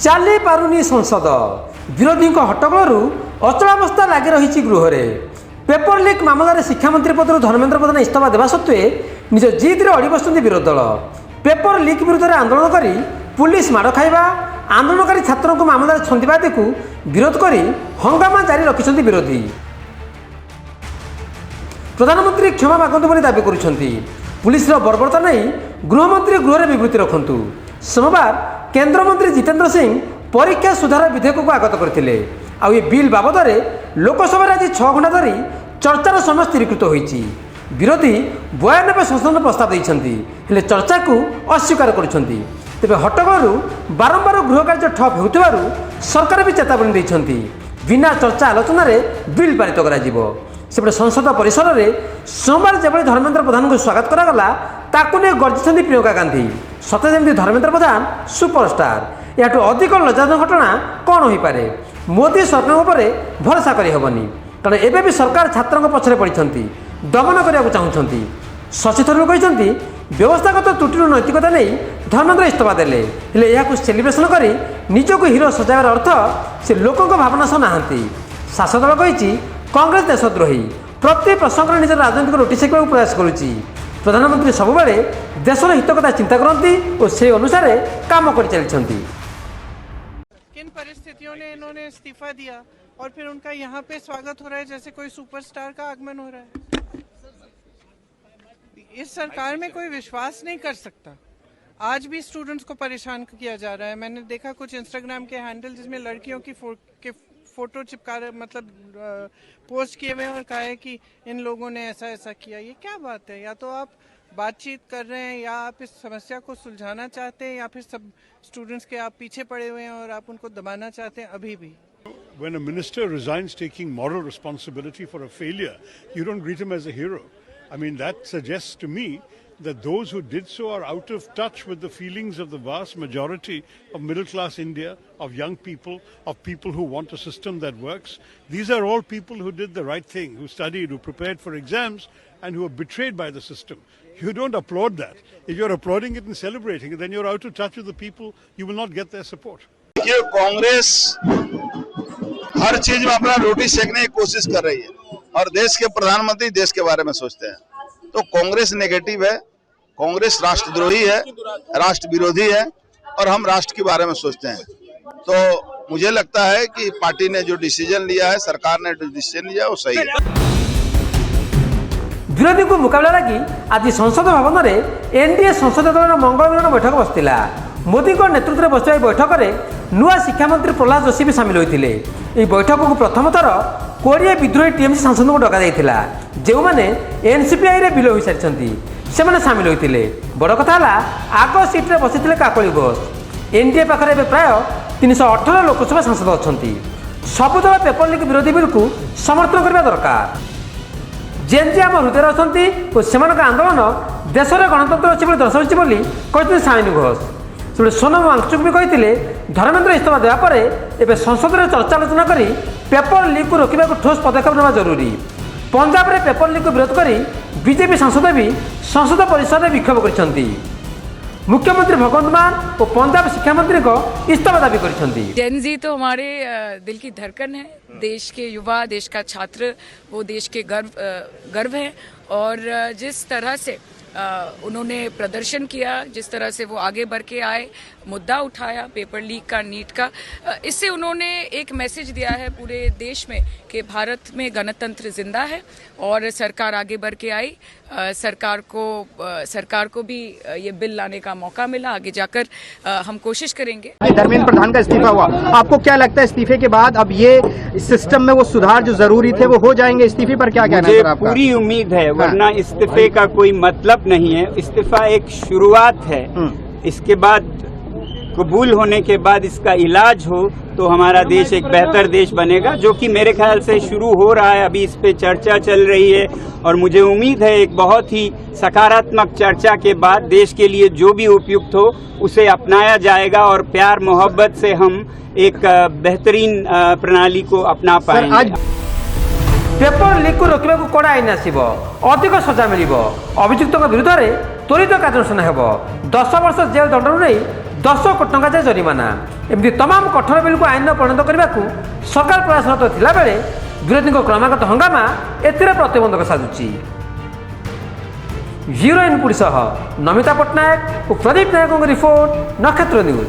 चली पारुनी संसद विरोधी हट्टगोलू अचलावस्था लगी रही गृह पेपर लीक मामलें शिक्षामंत्री पदर धर्मेन्द्र प्रधान इस्तीफा देवा सत्वे निज जिद्रे अड़ी बस विरोधी दल पेपर लीक विरुद्ध में आंदोलन कर पुलिस माड़ खाइबा आंदोलनकारी छात्रों को मामलें छंदवादी को विरोध कर हंगामा जारी रखिंट विरोधी प्रधानमंत्री क्षमा मागंतु बोली दाबी करुछंती पुलिस बर्बरता नहीं गृहमंत्री गृह विवृत्ति रखु सोमवार केंद्रमंत्री जितेंद्र सिंह परीक्षा सुधार विधेयक को आगत करते आउ ये बिल बाबद लोकसभा आज 6 घंटा धरी चर्चार समय स्थिरीकृत होती विरोधी 92 संशोधन प्रस्ताव देते चर्चा को अस्वीकार करुँच तेज हट्टगोलू बारंबार गृह कार्य ठप होउथिबारु सरकार भी चेतावनी देइछंती बिना चर्चा आलोचना बिल पारित करपटे संसद परिसर में सोमवार जो धर्मेन्द्र प्रधान को स्वागत करागला ताकू नहीं गर्जिंट प्रियंका गांधी सते जमी धर्मेन्द्र प्रधान सुपरस्टार या अधिक लज्जाजनक घटना कौन हो पारे मोदी सरकार पर भरोसा करहबनी कारण एबे भी सरकार छात्रों पछरे पड़ती दमन करने को चाहती शशि थरूर कहते व्यवस्थागत त्रुटि नैतिकता नहीं धर्मेन्द्र इस्तीफा देले यह सेलिब्रेशन कर निजक हिरो सजाइबार अर्थ से लोकों भावना सह नहांती शासक दल कही कांग्रेस देशद्रोही प्रति प्रसंग निज राजनीतिक रोटी सेकवा प्रयास करुच्ची प्रधानमंत्री सबुबले देशर हित कथा चिंता करती और से अनुसार काम कर चलती किन परिस्थितियों ने इन्होंने इस्तीफा दिया और फिर उनका यहाँ पे स्वागत हो रहा है जैसे कोई सुपरस्टार का आगमन हो रहा है। इस सरकार में कोई विश्वास नहीं कर सकता। आज भी स्टूडेंट्स को परेशान किया जा रहा है। मैंने देखा कुछ इंस्टाग्राम के हैंडल जिसमें लड़कियों की फोटो चिपका मतलब पोस्ट किए हुए और कहा है कि इन लोगों ने ऐसा ऐसा किया। ये क्या बात है? या तो आप बातचीत कर रहे हैं या आप इस समस्या को सुलझाना चाहते हैं या फिर सब स्टूडेंट्स के आप पीछे पड़े हुए हैं और आप उनको दबाना चाहते हैं अभी भी। When a minister resigns taking moral responsibility for a failure, you don't greet him as a hero. I mean, that suggests to me that those who did so are out of touch with the feelings of the vast majority of middle-class India, of young people, of people who want a system that works. These are all people who did the right thing, who studied, who prepared for exams, and who were betrayed by the system. You don't applaud that. If you're applauding it and celebrating it, then you're out of touch with the people. You will not get their support. ये कांग्रेस हर चीज में अपना रोटी सेकने की कोशिश कर रही है और देश के प्रधानमंत्री देश के बारे में सोचते हैं। तो कांग्रेस नेगेटिव है, कांग्रेस राष्ट्रद्रोही है, राष्ट्र विरोधी है और हम राष्ट्र के बारे में सोचते हैं। तो मुझे लगता है कि पार्टी ने जो डिसीजन लिया है, सरकार ने जो डिसीजन लिया है वो सही है। विरोधी को मुकाबला लगी आज संसद भवन में एनडीए संसदीय दल मंगल मिलन बैठक बसला। मोदी नेतृत्व में बसवा बैठक में नुआ शिक्षा मंत्री प्रहलाद जोशी भी सामिल होते। यह बैठक को प्रथम थर 20 विद्रोही टीएमसी सांसद को डक जो मैंने एनसीपीआई रे विलय हो सारी से सामिल होते। बड़ कथा आग सीट्रे बसी काकली घोष। एनडीए पाखे प्राय 318 लोकसभा सांसद अच्छा सबु दल पेपर लीक विरोधी बिल को समर्थन करने दरकार। जेएनजी आम हृदय अच्छा और से आंदोलन देश में गणतंत्र अच्छी दर्शाऊँ बोली कहते साइनी घोष। सोनम वांगचुक भी कहते धर्मेन्द्र इस्तीफा देवापर एवं संसद में चर्चा आलोचना कर पेपर लीक को रोकने को ठोस पदक्षेप नेওয়া जरूरी। पंजाब में पेपर लीक को विरोध कर बीजेपी सांसद भी संसद परिसर में विक्षोभ कर मुख्यमंत्री भगवंत मान और पंजाब शिक्षा मंत्री को इस्तीफा दाबी करछंती। जेनजी तो हमारे दिल की धड़कन है, देश के युवा, देश का छात्र, वो देश के गर्व है और जिस तरह से उन्होंने प्रदर्शन किया, जिस तरह से वो आगे बढ़ के आए, मुद्दा उठाया पेपर लीक का, नीट का, इससे उन्होंने एक मैसेज दिया है पूरे देश में कि भारत में गणतंत्र जिंदा है और सरकार आगे बढ़ के आई। सरकार को भी ये बिल लाने का मौका मिला। आगे जाकर हम कोशिश करेंगे। धर्मेंद्र प्रधान का इस्तीफा हुआ, आपको क्या लगता है इस्तीफे के बाद अब ये सिस्टम में वो सुधार जो जरूरी थे वो हो जाएंगे? इस्तीफे पर क्या कहना है? मुझे पूरी उम्मीद है, वरना इस्तीफे का कोई मतलब नहीं है। इस्तीफा एक शुरुआत है, इसके बाद कबूल होने के बाद इसका इलाज हो तो हमारा देश एक बेहतर देश बनेगा, जो कि मेरे ख्याल से शुरू हो रहा है। अभी इस पे चर्चा चल रही है और मुझे उम्मीद है एक बहुत ही सकारात्मक चर्चा के बाद देश के लिए जो भी उपयुक्त हो उसे अपनाया जाएगा और प्यार मोहब्बत से हम एक बेहतरीन प्रणाली को अपना पाएंगे। पेपर लीक को रोकने को कड़ा आईन आसो, अधिक सजा मिल, अभियुक्त विरुद्ध में त्वरित कार्यानुष्ठान हो, 10 वर्ष जेल दंड नहीं 10 कोटी टंका जाए जरिमाना एमती तमाम कठोर बिल को आईन परिणत करने को सरकार प्रयासरत थिला बेले विरोधी क्रमागत हंगामा एथिरे प्रतिबंधक साजुची। ब्यूरो इनपुट सह नमिता पट्टनायक और प्रदीप नायकों रिपोर्ट नक्षत्र न्यूज।